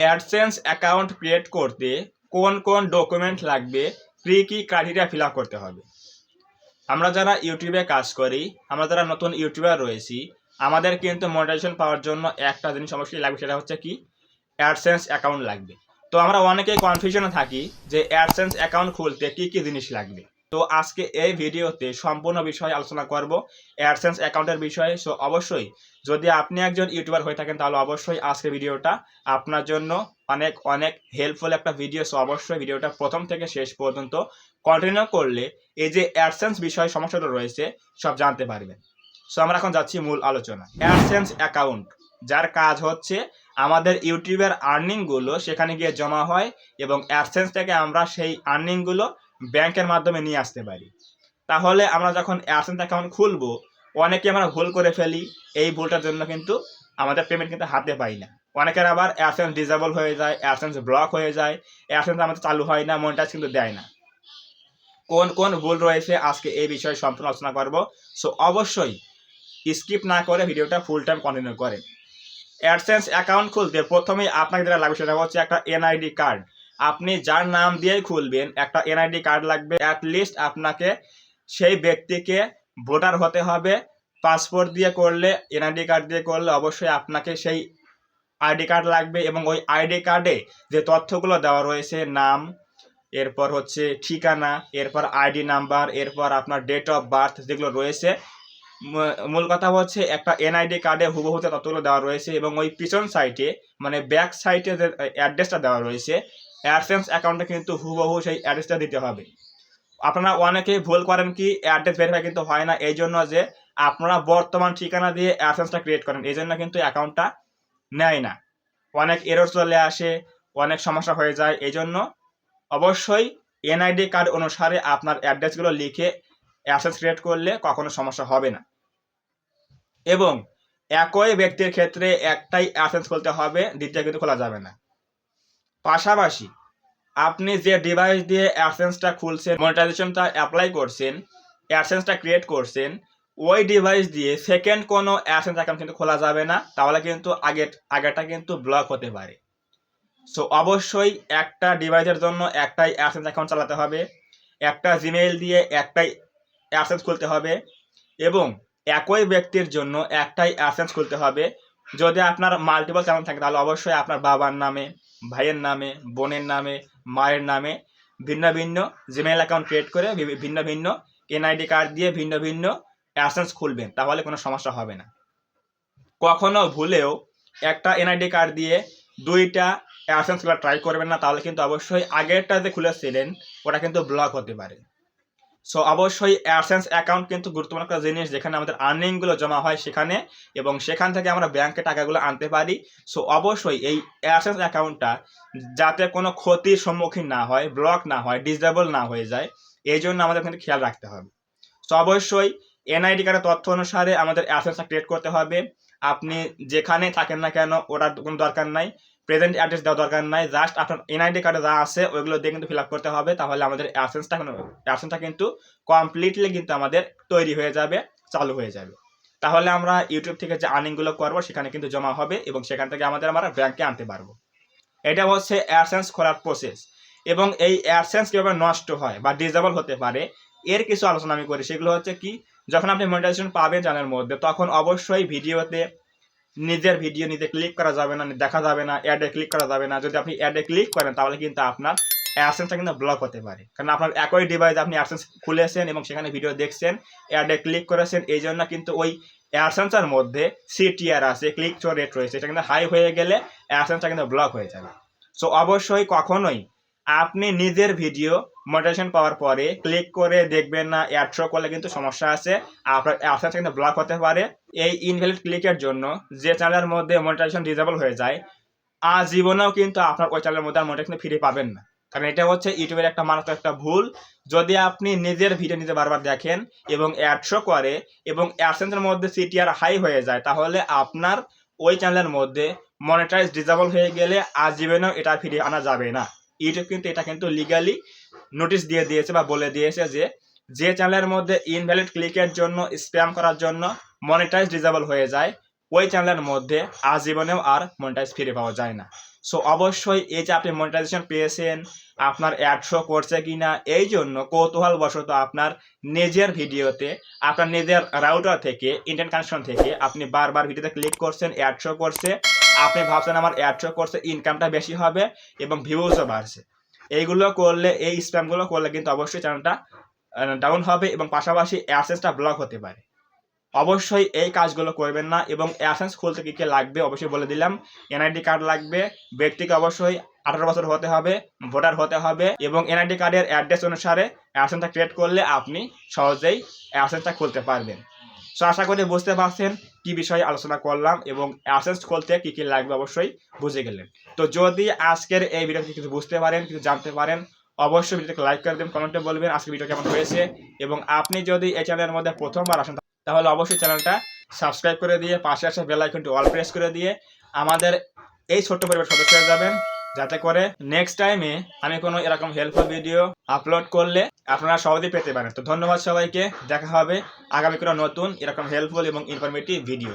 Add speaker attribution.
Speaker 1: AdSense account create করতে কোন কোন ডকুমেন্ট লাগবে, কি ক্রাইটেরিয়া ফিল আপ করতে হবে। আমরা যারা ইউটিউবে কাজ করি, আমরা যারা নতুন ইউটিউবার রয়েছি, আমাদের কিন্তু মনিটাইজেশন পাওয়ার জন্য একটা জিনিস অবশ্যই লাগবে, সেটা হচ্ছে কি অ্যাডসেন্স অ্যাকাউন্ট লাগবে। তো আমরা অনেকেই কনফিউশনে থাকি যে অ্যাডসেন্স অ্যাকাউন্ট খুলতে কি জিনিস লাগবে। তো আজকে এই ভিডিওতে সম্পূর্ণ বিষয়ে আলোচনা করব অ্যাডসেন্স অ্যাকাউন্টের বিষয়ে। সো অবশ্যই যদি আপনি একজন ইউটিউবার হয়ে থাকেন তাহলে অবশ্যই আজকের ভিডিওটা আপনার জন্য অনেক অনেক হেল্পফুল একটা ভিডিও। সো অবশ্যই ভিডিওটা প্রথম থেকে শেষ পর্যন্ত কন্টিনিউ করলে এই যে অ্যাডসেন্স বিষয়ে সমস্যাটা রয়েছে সব জানতে পারবেন। সো আমরা এখন যাচ্ছি মূল আলোচনা। অ্যাডসেন্স অ্যাকাউন্ট যার কাজ হচ্ছে আমাদের ইউটিউবের আর্নিংগুলো সেখানে গিয়ে জমা হয় এবং অ্যাডসেন্স থেকে আমরা সেই আর্নিংগুলো ব্যাংকের মাধ্যমে নিয়ে আসতে পারি। তাহলে আমরা যখন অ্যাডসেন্স অ্যাকাউন্ট খুলবো, অনেকে আমরা ভুল করে ফেলি। এই ভুলটার জন্য কিন্তু আমাদের পেমেন্ট কিন্তু হাতে পাই না। অনেকের আবার অ্যাডসেন্স ডিসেবল হয়ে যায়, অ্যাডসেন্স ব্লক হয়ে যায়, অ্যাডসেন্স আমাদের চালু হয় না, মনিটাইজ কিন্তু দেয় না। কোন কোন ভুল রয়েছে আজকে এই বিষয়ে সম্পূর্ণ আলোচনা করব। সো অবশ্যই স্কিপ না করে ভিডিওটা ফুল টাইম কন্টিনিউ করেন। অ্যাডসেন্স অ্যাকাউন্ট খুলতে প্রথমেই আপনাকে যেটা লাগবে সেটা হচ্ছে একটা এনআইডি কার্ড। আপনি যার নাম দিয়েই খুলবেন একটা এনআইডি কার্ড লাগবে। অ্যাটলিস্ট আপনাকে সেই ব্যক্তিকে ভোটার হতে হবে। পাসপোর্ট দিয়ে করলে, এনআইডি কার্ড দিয়ে করলে অবশ্যই আপনাকে সেই আইডি কার্ড লাগবে এবং ওই আইডি কার্ডে যে তথ্যগুলো দেওয়া রয়েছে, নাম, এরপর হচ্ছে ঠিকানা, এরপর আইডি নাম্বার, এরপর আপনার ডেট অফ বার্থ যেগুলো রয়েছে, মূল কথা হচ্ছে একটা এনআইডি কার্ডে হুবহু ততগুলো দেওয়া রয়েছে এবং ওই পিছন সাইটে মানে ব্যাক সাইটে যে অ্যাড্রেসটা দেওয়া রয়েছে, অ্যাডসেন্স অ্যাকাউন্টে কিন্তু হুবহু সেই অ্যাড্রেসটা দিতে হবে। আপনারা অনেকেই ভুল করেন কি অ্যাড্রেস ভেরিফাই কিন্তু হয় না, এই জন্য যে আপনারা বর্তমান ঠিকানা দিয়ে অ্যাডসেন্সটা ক্রিয়েট করেন, এই জন্য কিন্তু অ্যাকাউন্টটা নেয় না, অনেক এরর চলে আসে, অনেক সমস্যা হয়ে যায়। এই জন্য অবশ্যই এনআইডি কার্ড অনুসারে আপনার অ্যাড্রেসগুলো লিখে অ্যাডসেন্স ক্রিয়েট করলে কখনো সমস্যা হবে না। এবং একই ব্যক্তির ক্ষেত্রে একটাই অ্যাডসেন্স খুলতে হবে, দ্বিতীয় কিন্তু খোলা যাবে না। পাশাপাশি আপনি যে ডিভাইস দিয়ে অ্যাডসেন্সটা খুলছেন, মনিটাইজেশনটা অ্যাপ্লাই করছেন, অ্যাডসেন্সটা ক্রিয়েট করছেন, ওই ডিভাইস দিয়ে সেকেন্ড কোনো অ্যাডসেন্স অ্যাকাউন্ট কিন্তু খোলা যাবে না, তাহলে কিন্তু আগেরটা কিন্তু ব্লক হতে পারে। সো অবশ্যই একটা ডিভাইসের জন্য একটাই অ্যাডসেন্স অ্যাকাউন্ট চালাতে হবে, একটা জিমেইল দিয়ে একটাই অ্যাডসেন্স খুলতে হবে এবং একই ব্যক্তির জন্য একটাই অ্যাডসেন্স খুলতে হবে। যদি আপনার মাল্টিপল চ্যানেল থাকে তাহলে অবশ্যই আপনার বাবার নামে, ভাইয়ের নামে, বোনের নামে, মায়ের নামে ভিন্ন ভিন্ন জিমেইল অ্যাকাউন্ট ক্রিয়েট করে ভিন্ন ভিন্ন এনআইডি কার্ড দিয়ে ভিন্ন ভিন্ন অ্যাডসেন্স খুলবেন, তাহলে কোনো সমস্যা হবে না। কখনো ভুলেও একটা এনআইডি কার্ড দিয়ে দুইটা অ্যাডসেন্স খোলা ট্রাই করবেন না, তাহলে কিন্তু অবশ্যই আগেরটা যে খুলেছিলেন ওটা কিন্তু ব্লক হতে পারে। সো অবশ্যই অ্যাডসেন্স অ্যাকাউন্ট কিন্তু গুরুত্বপূর্ণ একটা জিনিস, যেখানে আমাদের আর্নিংগুলো জমা হয় সেখানে, এবং সেখান থেকে আমরা ব্যাংকে টাকাগুলো আনতে পারি। সো অবশ্যই এই অ্যাডসেন্স অ্যাকাউন্টটা যাতে কোনো ক্ষতির সম্মুখীন না হয়, ব্লক না হয়, ডিসেবল না হয়ে যায়, এই জন্য আমাদের কিন্তু খেয়াল রাখতে হবে। সো অবশ্যই এনআইডি কার্ডের তথ্য অনুসারে আমাদের অ্যাডসেন্সটা ক্রিয়েট করতে হবে। আপনি যেখানে থাকেন না কেন ওটার কোনো দরকার নাই, প্রেজেন্ট অ্যাড্রেস দেওয়া দরকার নাই, জাস্ট আপনার এনআইডি কার্ডে যা আছে ওইগুলো দিয়ে কিন্তু ফিল আপ করতে হবে। তাহলে আমাদের অ্যাডসেন্সটা কিন্তু কমপ্লিটলি কিন্তু আমাদের তৈরি হয়ে যাবে, চালু হয়ে যাবে। তাহলে আমরা ইউটিউব থেকে যে আর্নিংগুলো করবো সেখানে কিন্তু জমা হবে এবং সেখান থেকে আমরা ব্যাংকে আনতে পারবো। এটা হচ্ছে অ্যাডসেন্স খোলার প্রসেস। এবং এই অ্যাডসেন্স কীভাবে নষ্ট হয় বা ডিসেবল হতে পারে এর কিছু আলোচনা আমি করি। সেগুলো হচ্ছে কি, যখন আপনি মনিটাইজেশন পাবেন চ্যানেলের মধ্যে, তখন অবশ্যই ভিডিওতে নিজের ভিডিও নিজে ক্লিক করা যাবে না, দেখা যাবে না, অ্যাডে ক্লিক করা যাবে না। যদি আপনি অ্যাডে ক্লিক করেন তাহলে কিন্তু আপনার অ্যাডসেন্সটা কিন্তু ব্লক হতে পারে, কারণ আপনার একই ডিভাইস আপনি অ্যাডসেন্স খুলেছেন এবং সেখানে ভিডিও দেখছেন, অ্যাডে ক্লিক করেছেন, এই জন্য কিন্তু ওই অ্যাডসেন্সের মধ্যে সিটিআর আছে, ক্লিক থ্রু রেট রয়েছে, এটা কিন্তু হাই হয়ে গেলে অ্যাডসেন্সটা কিন্তু ব্লক হয়ে যাবে। সো অবশ্যই কখনোই আপনি নিজের ভিডিও মনিটাইজেশন পাওয়ার পরে ক্লিক করে দেখবেন না, অ্যাড শো করলে কিন্তু সমস্যা আছে, আপনার অ্যাডসেন্স কিন্তু ব্লক হতে পারে। এই ইনভ্যালিড ক্লিকের জন্য যে চ্যানেলের মধ্যে মনিটাইজেশন ডিসেবল হয়ে যায়, আজীবনেও কিন্তু আপনার ওই চ্যানেলের মধ্যে আর মনিটাইজেশন ফিরে পাবেন না, কারণ এটা হচ্ছে ইউটিউবের একটা মারাত্মক একটা ভুল। যদি আপনি নিজের ভিডিও নিজে বারবার দেখেন এবং অ্যাড শো করে এবং অ্যাডসেন্সের মধ্যে সিটিআর হাই হয়ে যায়, তাহলে আপনার ওই চ্যানেলের মধ্যে মনিটাইজ ডিসেবল হয়ে গেলে আজীবনেও এটা ফিরিয়ে আনা যাবে না। ইউটিউব কিন্তু এটা কিন্তু লিগালি নোটিশ দিয়ে দিয়েছে বা বলে দিয়েছে যে চ্যানেলের মধ্যে ইনভ্যালিড ক্লিকের জন্য, স্প্যাম করার জন্য মনিটাইজ ডিসেবল হয়ে যায়, ওই চ্যানেলের মধ্যে আজীবনেও আর মনিটাইজ ফিরে পাওয়া যায় না। সো অবশ্যই এই যে আপনি মনিটাইজেশন পেয়েছেন, আপনার অ্যাড শো করছে কিনা, এই জন্য কৌতূহলবশত আপনার নিজের ভিডিওতে আপনার নিজের রাউটার থেকে ইন্টারনেট কানেকশন থেকে আপনি বারবার ভিডিওতে ক্লিক করছেন, অ্যাড শো করছে, আপনি ভাবছেন আমার অ্যাড শো করছে, ইনকামটা বেশি হবে এবং ভিউজও বাড়ছে। এইগুলো করলে, এই স্প্যামগুলো করলে কিন্তু অবশ্যই চ্যানেলটা ডাউন হবে এবং পাশাপাশি অ্যাডসেন্সটা ব্লক হতে পারে। অবশ্যই এই কাজগুলো করবেন না। এবং অ্যাডসেন্স খুলতে কী কী লাগবে অবশ্যই বলে দিলাম। এনআইডি কার্ড লাগবে, ব্যক্তিকে অবশ্যই 18 বছর হতে হবে, ভোটার হতে হবে এবং এনআইডি কার্ডের অ্যাড্রেস অনুসারে অ্যাডসেন্সটা ক্রিয়েট করলে আপনি সহজেই অ্যাডসেন্সটা খুলতে পারবেন। সো আশা করি বুঝতে পারছেন কী বিষয়ে আলোচনা করলাম এবং অ্যাডসেন্স খুলতে কী কী লাগবে অবশ্যই বুঝে গেলেন। তো যদি আজকের এই ভিডিওতে কিছু বুঝতে পারেন, কিছু জানতে পারেন, অবশ্যই ভিডিওকে লাইক করে দেবেন, কমেন্টে বলবেন আজকের ভিডিও কেমন হয়েছে। এবং আপনি যদি এই চ্যানেলের মধ্যে প্রথমবার আসেন তাহলে অবশ্যই চ্যানেলটা সাবস্ক্রাইব করে দিয়ে পাশে আসা বেল আইকনটি অল প্রেস করে দিয়ে আমাদের এই ছোট্ট পরিবার সদস্য হয়ে যাবেন, যাতে করে নেক্সট টাইমে আমি কোনো এরকম হেল্পফুল ভিডিও আপলোড করলে আপনারা সহজেই পেতে পারেন। তো ধন্যবাদ সবাইকে, দেখা হবে আগামী কোনো নতুন এরকম হেল্পফুল এবং ইনফরমেটিভ ভিডিও।